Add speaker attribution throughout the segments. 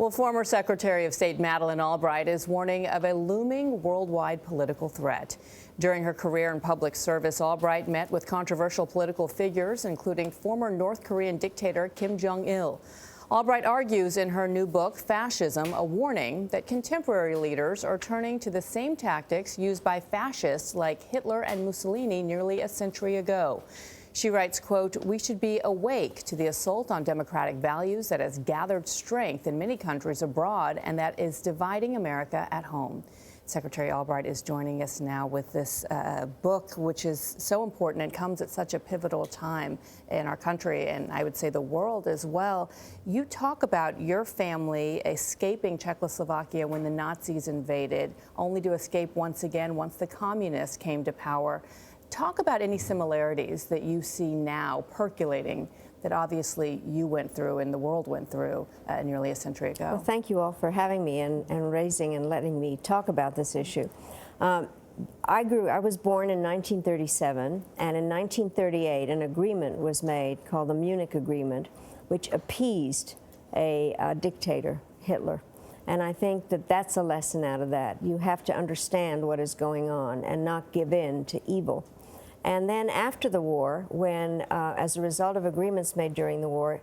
Speaker 1: Well, former Secretary of State Madeleine Albright is warning of a looming worldwide political threat. During her career in public service, Albright met with controversial political figures, including former North Korean dictator Kim Jong-il. Albright argues in her new book, Fascism, a warning that contemporary leaders are turning to the same tactics used by fascists like Hitler and Mussolini nearly a century ago. She writes, quote, "We should be awake to the assault on democratic values that has gathered strength in many countries abroad and that is dividing America at home." Secretary Albright is joining us now with this book, which is so important and comes at such a pivotal time in our country and I would say the world as well. You talk about your family escaping Czechoslovakia when the Nazis invaded, only to escape once again once the communists came to power. Talk about any similarities that you see now percolating that obviously you went through and the world went through nearly a century ago.
Speaker 2: Well, thank you all for having me and raising and letting me talk about this issue. I was born in 1937, and in 1938 an agreement was made called the Munich Agreement, which appeased a dictator, Hitler. And I think that that's a lesson out of that. You have to understand what is going on and not give in to evil. And then after the war, when, as a result of agreements made during the war,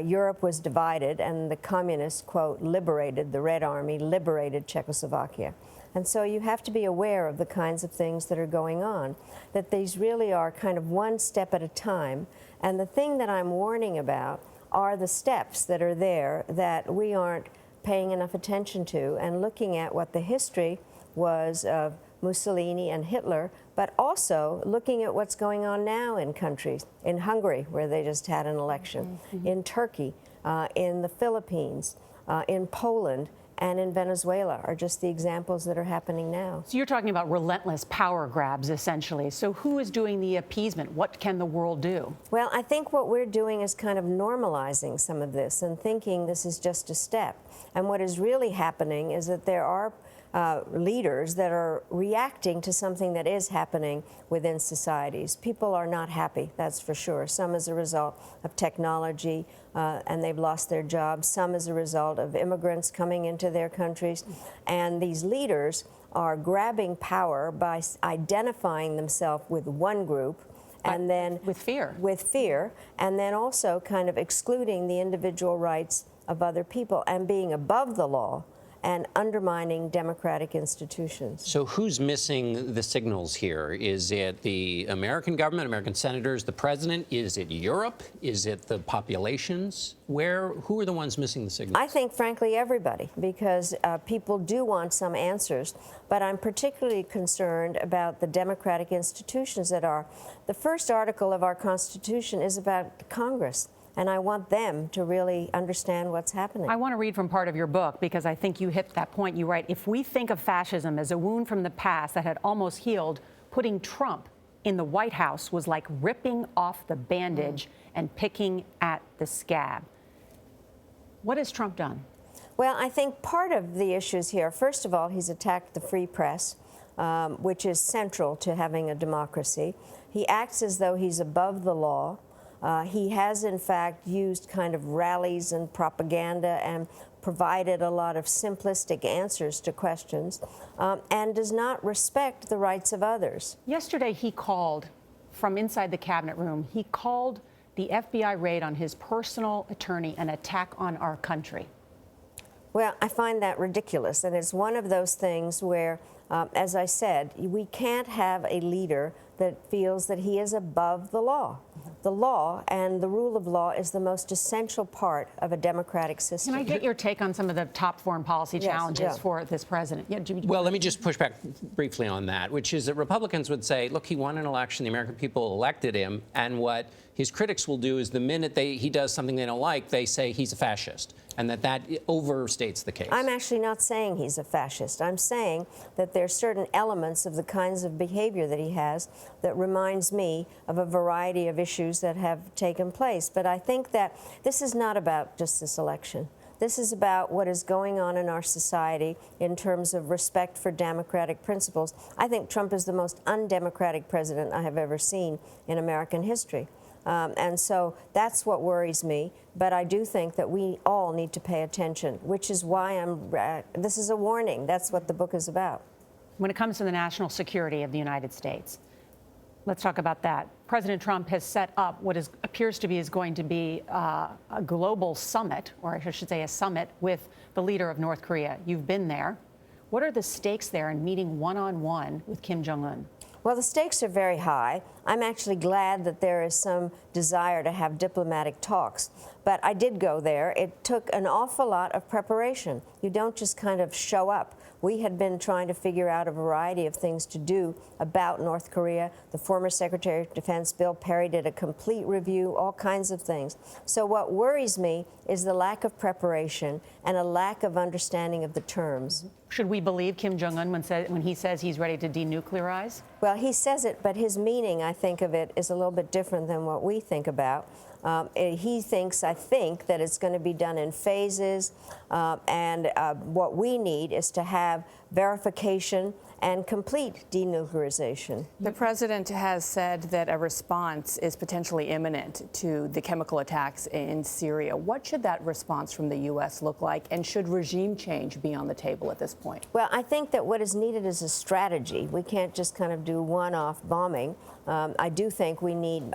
Speaker 2: Europe was divided and the communists, quote, liberated, the Red Army liberated Czechoslovakia. And so you have to be aware of the kinds of things that are going on, that these really are kind of one step at a time. And the thing that I'm warning about are the steps that are there that we aren't paying enough attention to and looking at what the history was of Mussolini and Hitler, but also looking at what's going on now in countries, in Hungary, where they just had an election, in Turkey, in the Philippines, in Poland, and in Venezuela are just the examples that are happening now.
Speaker 3: So you're talking about relentless power grabs, essentially. So who is doing the appeasement? What can the world do?
Speaker 2: Well, I think what we're doing is kind of normalizing some of this and thinking this is just a step. And what is really happening is that there are leaders that are reacting to something that is happening within societies. People are not happy, that's for sure. Some as a result of technology, and they've lost their jobs. Some as a result of immigrants coming into their countries. And these leaders are grabbing power by identifying themselves with one group, and then
Speaker 3: with
Speaker 2: fear, and then also kind of excluding the individual rights of other people and being above the law and undermining democratic institutions.
Speaker 4: So who's missing the signals here? Is it the American government, American senators, the president? Is it Europe? Is it the populations? Who are the ones missing the signals?
Speaker 2: I think, frankly, everybody, because people do want some answers. But I'm particularly concerned about the democratic institutions that are. The first article of our Constitution is about Congress. And I want them to really understand what's happening.
Speaker 3: I want to read from part of your book because I think you hit that point. You write, if we think of fascism as a wound from the past that had almost healed, putting Trump in the White House was like ripping off the bandage and picking at the scab. What has Trump done?
Speaker 2: Well, I think part of the issues here, first of all, he's attacked the free press, which is central to having a democracy. He acts as though he's above the law. He has, in fact, used kind of rallies and propaganda and provided a lot of simplistic answers to questions and does not respect the rights of others.
Speaker 3: Yesterday, he called from inside the cabinet room, he called the FBI raid on his personal attorney an attack on our country.
Speaker 2: Well, I find that ridiculous, and it's one of those things where, as I said, we can't have a leader that feels that he is above the law. The law and the rule of law is the most essential part of a democratic system.
Speaker 3: Can I get your take on some of the top foreign policy challenges for this president?
Speaker 4: Well, let me just push back briefly on that, which is that Republicans would say, look, he won an election, the American people elected him, and what his critics will do is the minute he does something they don't like, they say he's a fascist, and that overstates the case.
Speaker 2: I'm actually not saying he's a fascist. I'm saying that there are certain elements of the kinds of behavior that he has that reminds me of a variety of issues that have taken place. But I think that this is not about just this election. This is about what is going on in our society in terms of respect for democratic principles. I think Trump is the most undemocratic president I have ever seen in American history. And so that's what worries me. But I do think that we all need to pay attention, which is why this is a warning. That's what the book is about.
Speaker 3: When it comes to the national security of the United States, let's talk about that. President Trump has set up what appears to be going to be a global summit, or I should say a summit, with the leader of North Korea. You've been there. What are the stakes there in meeting one-on-one with Kim Jong-un?
Speaker 2: Well, the stakes are very high. I'm actually glad that there is some desire to have diplomatic talks. But I did go there. It took an awful lot of preparation. You don't just kind of show up. We had been trying to figure out a variety of things to do about North Korea. The former Secretary of Defense, Bill Perry, did a complete review, all kinds of things. So what worries me is the lack of preparation and a lack of understanding of the terms.
Speaker 3: Should we believe Kim Jong-un when he says he's ready to denuclearize?
Speaker 2: Well, he says it, but his meaning, I think, of it is a little bit different than what we think about. He thinks, I think, that it's going to be done in phases, and what we need is to have verification and complete denuclearization.
Speaker 1: The president has said that a response is potentially imminent to the chemical attacks in Syria. What should that response from the U.S. look like, and should regime change be on the table at this point?
Speaker 2: Well, I think that what is needed is a strategy. We can't just kind of do one-off bombing. I do think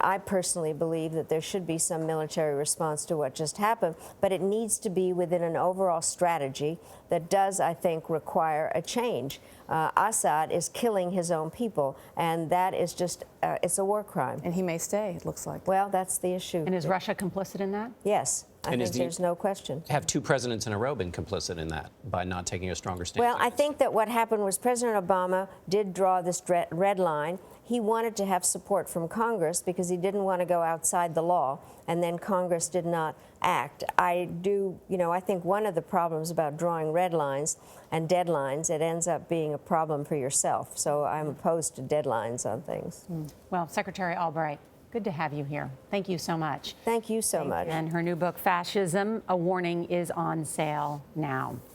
Speaker 2: I personally believe that there should be some military response to what just happened, but it needs to be within an overall strategy that does, I think, require a change. Assad is killing his own people, and that is just, it's a war crime.
Speaker 1: And he may stay, it looks like.
Speaker 2: Well, that's the issue.
Speaker 3: And is Russia complicit in that?
Speaker 2: Yes. I think there's no question.
Speaker 4: Have two presidents in a row been complicit in that by not taking a stronger stand?
Speaker 2: Well, I think that what happened was President Obama did draw this red line. He wanted to have support from Congress because he didn't want to go outside the law, and then Congress did not act. I think one of the problems about drawing red lines and deadlines, it ends up being a problem for yourself. So I'm opposed to deadlines on things.
Speaker 3: Well, Secretary Albright, good to have you here. Thank you so much.
Speaker 2: Thank you so much.
Speaker 3: And her new book, Fascism, A Warning, is on sale now.